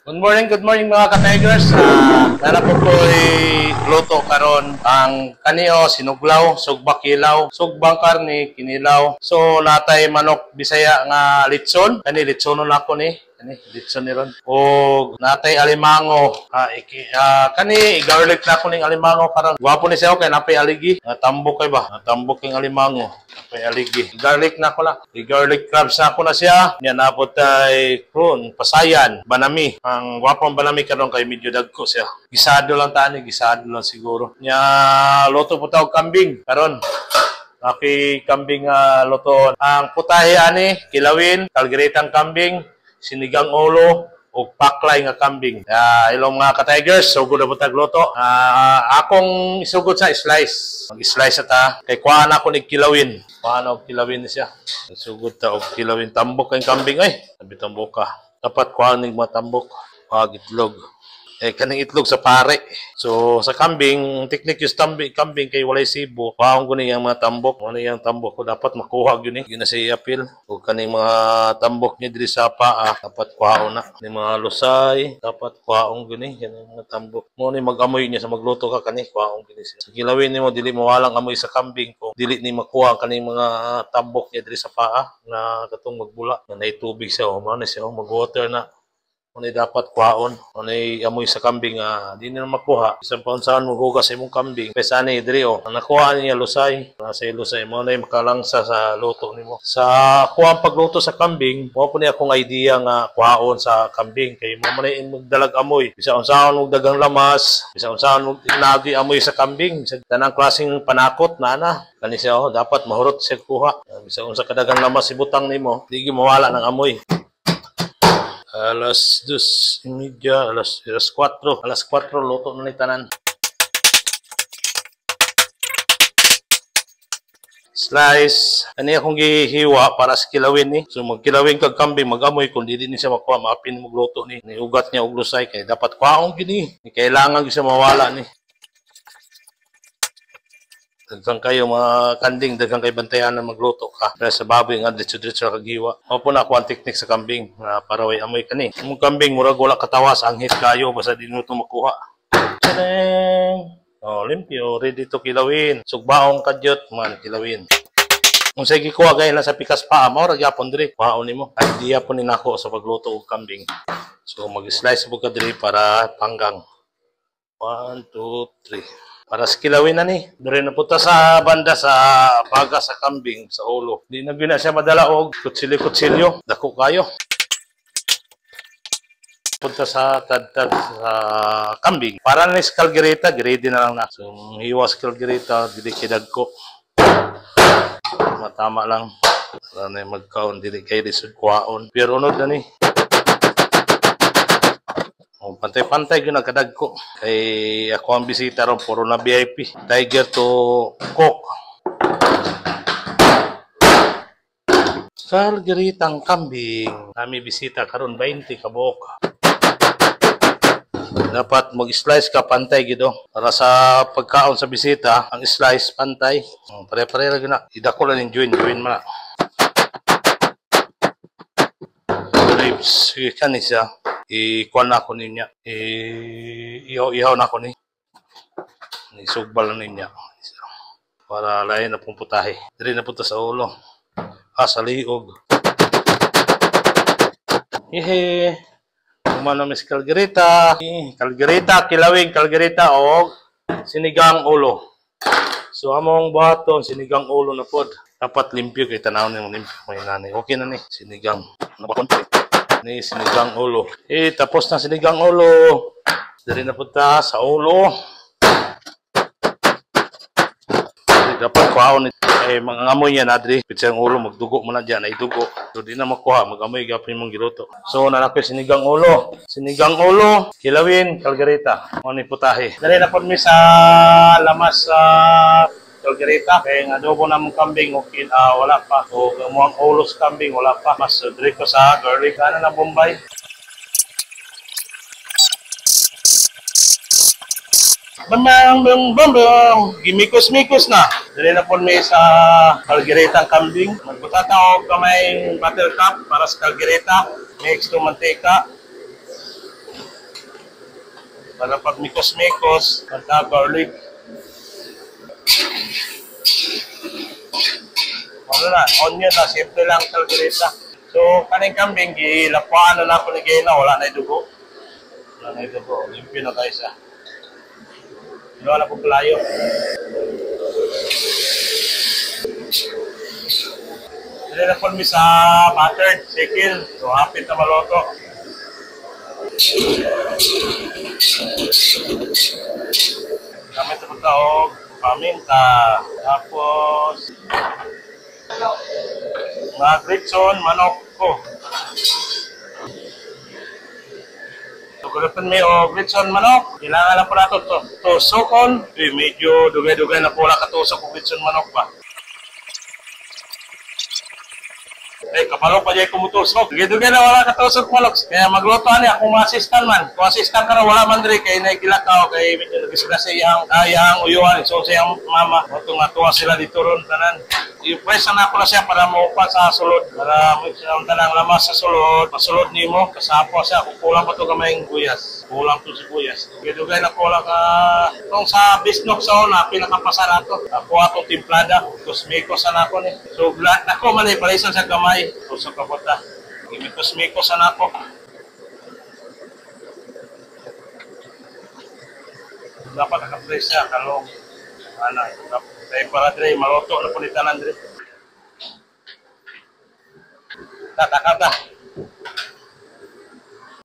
Good morning mga ka-tigers. Nanapod ko luto karon ang kaniyo, sinuglaw, sugbak kilaw, sugbang karni, kinilaw. So natay manok Bisaya nga litson. Kani litsonon ako ni. Kani litson ni ron. O natay alimango. Kani garlic na ko ning alimango karon. Gwapo ni siya kay napay aligi. Tambok kay ba? Tambok king alimango. Napay aligi. Garlic na ko la. I-garlic crabs na ko na siya. Nya napod tay kron, pasayan, banami. Ang gwapong banami karon kay medyo dagko siya. Gisado lang tani, gisado lang siguro. Nya loto po tawag kambing karon. Aki kambing loto. Ang putahe ani, kilawin, kalgeritang kambing, sinigang ulo, o paklay nga kambing. Ilong mga ka-tigers, sugod na po tagluto. Akong isugod sa slice. Mag-slice ata. Kay kuhaan ako ni kilawin. Kuhaan ako kilawin siya. Sugod ta og kilawin. Tambok kay kambing ay. Sabi tambok ka. Dapat kuhaan ni mga tambok. Kuhaan itlog. Kaning itlog sa pare. So sa kambing, technique yung kambing kay walay sibo. Kuhaan ko ni yung mga tambok. Ano yung tambok ko dapat makuha yun eh. Yun na siya apil. O kaning mga tambok niya diri sa paa. Dapat kuhaan na. Kaning mga lusay. Dapat kuhaan yun eh. Kaning mga tambok. Mo ni mag-amoy niya sa magluto ka kani. Kuhaan yun eh. Sa kilawin ni mo, dili mawalang amoy sa kambing ko. Dili ni makuha kaning mga tambok niya diri sa paa. Na katong magbula. Na naitubig siya. O ano siya. Mag-water na. Ano dapat kuhaon, ano amoy sa kambing, di na makuha. Isang paunsahan mo hugas sa imong kambing. Pesa ni diri ang nakuha niya lusay. Nasa lusay mo na makalangsa sa luto nimo. Sa kuha pagluto sa kambing, mo po niya akong idea nga kuhaon sa kambing. Kay mo man imong dalag amoy. Bisa unsaon mo dagang lamas, bisa unsaon mo inagi amoy sa kambing. Sa tanang klaseng panakot na kani siya dapat mahurot siya kuha. Bisa unsa kadagang lamas ibutang nimo, di mawala ng amoy. Alas 2:30, alas 4. Alas 4, luto na ni tanan. Slice. Ani akong gihiwa para sa kilawin ni. So magkilawin kag kambing, mag-amoy kung dili ni siya makuha, maapin mo luto ni. Niugat niya og lusay kay dapat kuhaon gini. Kailangan gyud siya mawala ni. Daghang kayo mga kanding, daghang kay bantayan na magluto ka. Pero sa baboy nga ditso-ditso kagiwa. Mao po na ako ang technique sa kambing para way amoy kani. Ang kambing murag wala katawas, anghit kayo basta di mo ito makuha. Tadang! Limpyo, ready to kilawin. Sugbaong kadyot, man kilawin. Kung sige kuha gaya lang sa pikas pa, mao ra gyapon diri. Kuhaon nimo. Idea po ni nako sa pagluto og kambing. So mag-slice po ka diri para panggang. 1, 2, 3. Para sa kilawin na ni. Dari na punta sa banda sa baga sa kambing, sa ulo. Di na gina siya madala og kutsilyo. Dako kayo. Punta sa tad-tad sa kambing. Para na sa kalgereta, grade na lang na. So, hiwas kalgereta, dili kidag ko. Matama lang. Para na magkaon, dili kay lisod kuhaon. Pero unod na ni. Pantay-pantay yun nagkadag ko. Kay ako ang bisita ron, puro na VIP. Tiger to Coke. Kalgeritang kambing. Kami bisita karon 20 kabok. Dapat mag-slice ka pantay gido. Para sa pagkaon sa bisita, ang slice pantay. Pare-pare lang na. Idako lang yung join mo na. Ribs, kanin siya. Ikuan na ako niya. Ihaw na ako ni. Isugbal na niya. Para lain na pong putahe. Dili na punta sa ulo. Sa liog. Kumano mis kalgereta. Kalgereta, kilawing kalgereta o sinigang ulo. So among buhaton, sinigang ulo na pod. Dapat limpyo kay tanaw ni mo limpyo. May nanay. Okay na ni. Sinigang. Napakon ni sinigang ulo. Tapos na sinigang ulo. Dari na punta sa ulo. Dapat kuhaon mga amoy niya na diri. Pitsang ulo, magdugo mo na dyan. Ay dugo. So di na makuha. Mag-amoy gapin mong giluto. So nanakoy sinigang ulo. Sinigang ulo. Kilawin, kalgereta. Ano putahe. Dari na po mi sa lamas sa kalgereta. Kaya nga adobo na mong kambing, okay, wala pa. O muang ulos kambing, wala pa. Mas diri ko sa garlic. Ano na Bombay? Bambang! Gimikos-mikos na. Dali na po may sa kalgeretang kambing. Magbutata o kamay buttercup para sa kalgereta. Mix to mantika. Para pag mikos-mikos, pagka garlic. Ano na, onion na, simple lang kaldereta. So, kaning kambing, gilapuan na ako ni Gina, wala na dugo. Wala na dugo, limpyo na tayo siya. Wala na po palayo. Dili na po mi sa buttered chicken, so hapit na maloto. Gamit ako taog, paminta, tapos mga gritson, manok ko. So, gulutan may o gritson manok. Kailangan na po nato to. Tusokon. Medyo dugay-dugay na po lang katusok o gritson manok ba. Kapalo pa dyan kumutusok. Dugay-dugay na wala katusok manok. Kaya magluto niya kung ma-assistant man. Kung assistant ka na wala man rin kaya naigilakaw kaya medyo nagisila sa iyang uyuan. So sa iyang mama. Matong natuwa sila dito ron tanan. I-press na ako na siya para maupa sa sulod. Para mo siya ang tanang lamas sa sulod. Pasulod ni mo. Kasapo siya. Kung kulang pa ito kamayang guyas. Kulang to si guyas. Dugay na kulang ka. Itong sa bisnok sa una, pinakapasa na ito. Ako atong timplada. Kusmikos na ako ni. So, ako man ay palisan sa kamay. Tusok ka po ta. Kusmikos na ako. Dapat nakapress siya. Kalong. Ano, tayo para dre, maloto na punitanan dre. Tatakata.